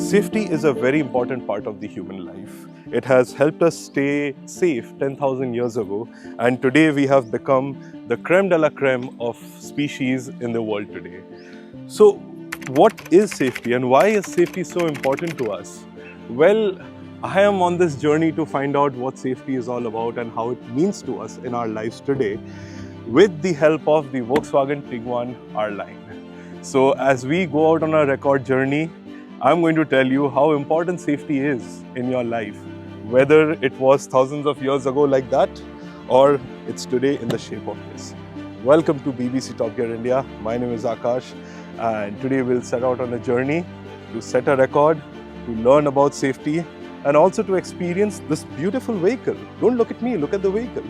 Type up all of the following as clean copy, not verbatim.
Safety is a very important part of the human life. It has helped us stay safe 10,000 years ago, and today we have become the creme de la creme of species in the world today. So, what is safety and why is safety so important to us? Well, I am on this journey to find out what safety is all about and how it means to us in our lives today with the help of the Volkswagen Tiguan R-Line. So, as we go out on our record journey, I'm going to tell you how important safety is in your life, whether it was thousands of years ago like that, or it's today in the shape of this. Welcome to BBC Top Gear India. My name is Akash, and today we'll set out on a journey to set a record, to learn about safety, and also to experience this beautiful vehicle. Don't look at me, look at the vehicle.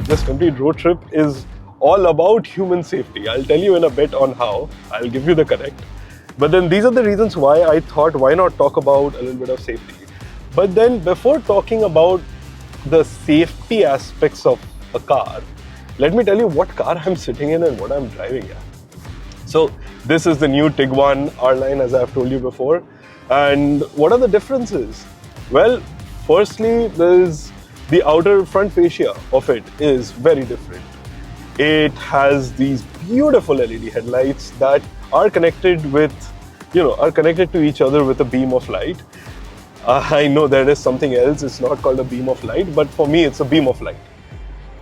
This complete road trip is all about human safety. I'll tell you in a bit on how. I'll give you the correct. But then these are the reasons why I thought, why not talk about a little bit of safety. But then before talking about the safety aspects of a car, let me tell you what car I'm sitting in and what I'm driving at. So this is the new Tiguan R-Line, as I've told you before. And what are the differences? Well, firstly, there's the outer front fascia of it is very different. It has these beautiful LED headlights that are connected to each other with a beam of light. I know there is something else, it's not called a beam of light, but for me it's a beam of light.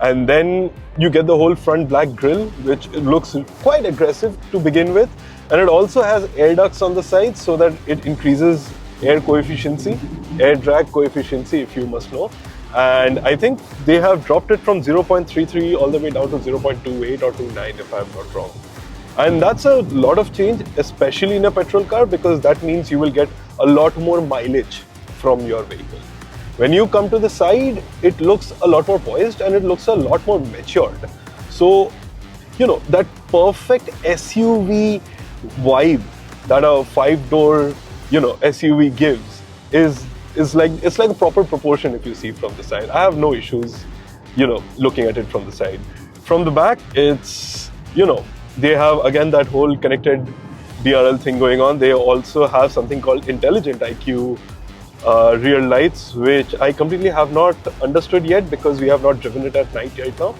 And then you get the whole front black grille, which looks quite aggressive to begin with. And it also has air ducts on the sides so that it increases air drag coefficiency, if you must know. And I think they have dropped it from 0.33 all the way down to 0.28 or 29, if I'm not wrong. And that's a lot of change, especially in a petrol car, because that means you will get a lot more mileage from your vehicle. When you come to the side, it looks a lot more poised and it looks a lot more matured. So, that perfect SUV vibe that a 5-door, SUV gives is like a proper proportion if you see from the side. I have no issues, looking at it from the side. From the back, it's, they have again that whole connected DRL thing going on. They also have something called Intelligent IQ rear lights, which I completely have not understood yet because we have not driven it at night right now.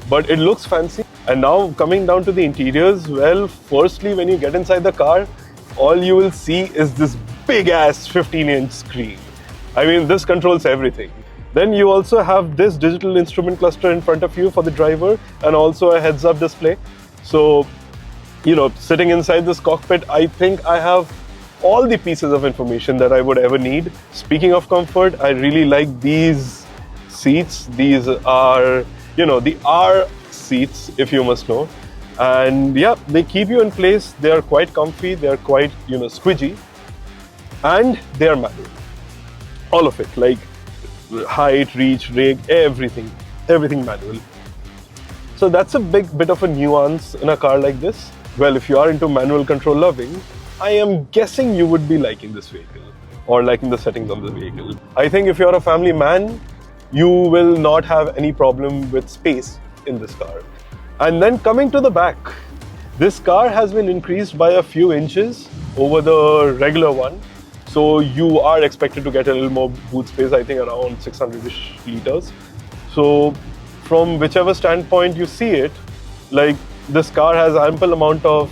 But it looks fancy. And now coming down to the interiors, well, firstly, when you get inside the car, all you will see is this big ass 15-inch screen. I mean, this controls everything. Then you also have this digital instrument cluster in front of you for the driver and also a heads-up display. So, sitting inside this cockpit, I think I have all the pieces of information that I would ever need. Speaking of comfort, I really like these seats. These are, the R seats, if you must know. And yeah, they keep you in place. They are quite comfy. They are quite, squidgy. And they are manual. All of it, like height, reach, rake, everything manual. So that's a big bit of a nuance in a car like this. Well, if you are into manual control loving, I am guessing you would be liking this vehicle or liking the settings of the vehicle. I think if you're a family man, you will not have any problem with space in this car. And then coming to the back, this car has been increased by a few inches over the regular one. So you are expected to get a little more boot space, I think around 600-ish liters. So from whichever standpoint you see it, like this car has ample amount of,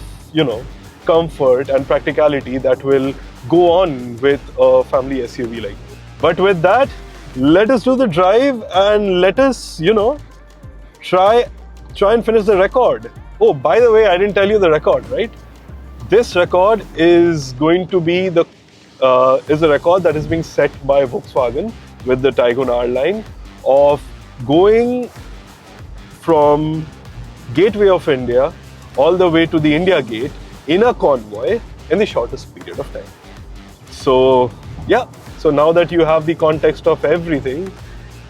comfort and practicality that will go on with a family SUV like this. But with that, let us do the drive and let us, try and finish the record. Oh, by the way, I didn't tell you the record, right? This record is going to be is a record that is being set by Volkswagen with the Tiguan R-Line of going from Gateway of India all the way to the India Gate in a convoy in the shortest period of time. So yeah, so now that you have the context of everything,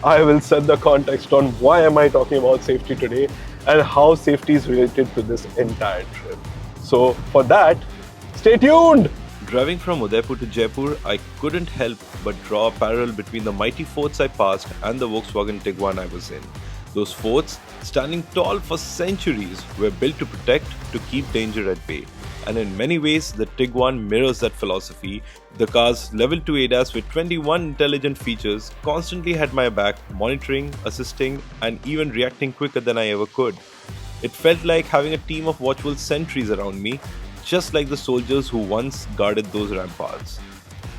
I will set the context on why am I talking about safety today and how safety is related to this entire trip. So for that, stay tuned! Driving from Udaipur to Jaipur, I couldn't help but draw a parallel between the mighty forts I passed and the Volkswagen Tiguan I was in. Those forts, standing tall for centuries, were built to protect, to keep danger at bay. And in many ways, the Tiguan mirrors that philosophy. The car's level 2 ADAS with 21 intelligent features constantly had my back, monitoring, assisting, and even reacting quicker than I ever could. It felt like having a team of watchful sentries around me, just like the soldiers who once guarded those ramparts.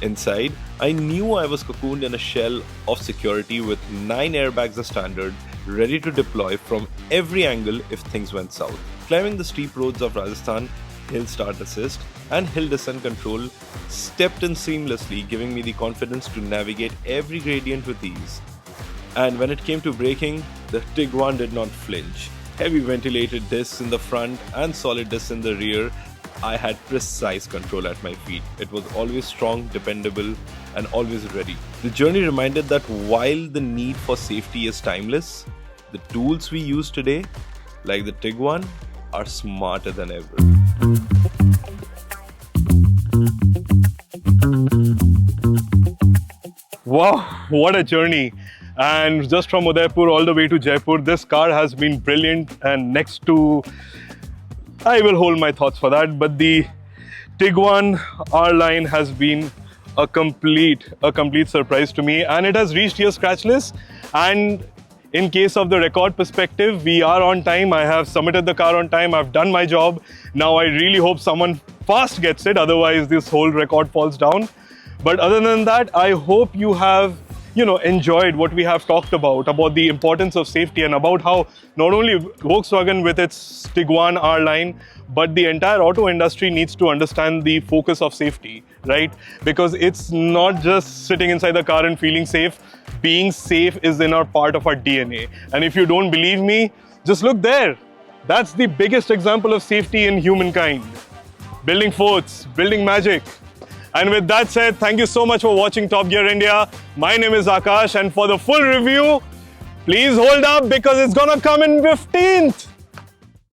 Inside, I knew I was cocooned in a shell of security with 9 airbags as standard, ready to deploy from every angle if things went south. Climbing the steep roads of Rajasthan, hill start assist and hill descent control stepped in seamlessly, giving me the confidence to navigate every gradient with ease. And when it came to braking, the Tiguan did not flinch. Heavy ventilated discs in the front and solid discs in the rear, I had precise control at my feet. It was always strong, dependable, and always ready. The journey reminded that while the need for safety is timeless, the tools we use today, like the Tiguan, are smarter than ever. Wow, what a journey. And just from Udaipur all the way to Jaipur, this car has been brilliant. And next to, I will hold my thoughts for that, but the Tiguan R-Line has been a complete surprise to me, and it has reached here scratchless. And in case of the record perspective, we are on time. I have submitted the car on time. I've done my job. Now I really hope someone fast gets it, otherwise this whole record falls down. But other than that, I hope you have enjoyed what we have talked about the importance of safety, and about how not only Volkswagen with its Tiguan R-Line, but the entire auto industry needs to understand the focus of safety, right? Because it's not just sitting inside the car and feeling safe. Being safe is in our part of our DNA. And if you don't believe me, just look there. That's the biggest example of safety in humankind. Building forts, building magic. And with that said, thank you so much for watching Top Gear India. My name is Akash, and for the full review, please hold up because it's gonna come in 15th.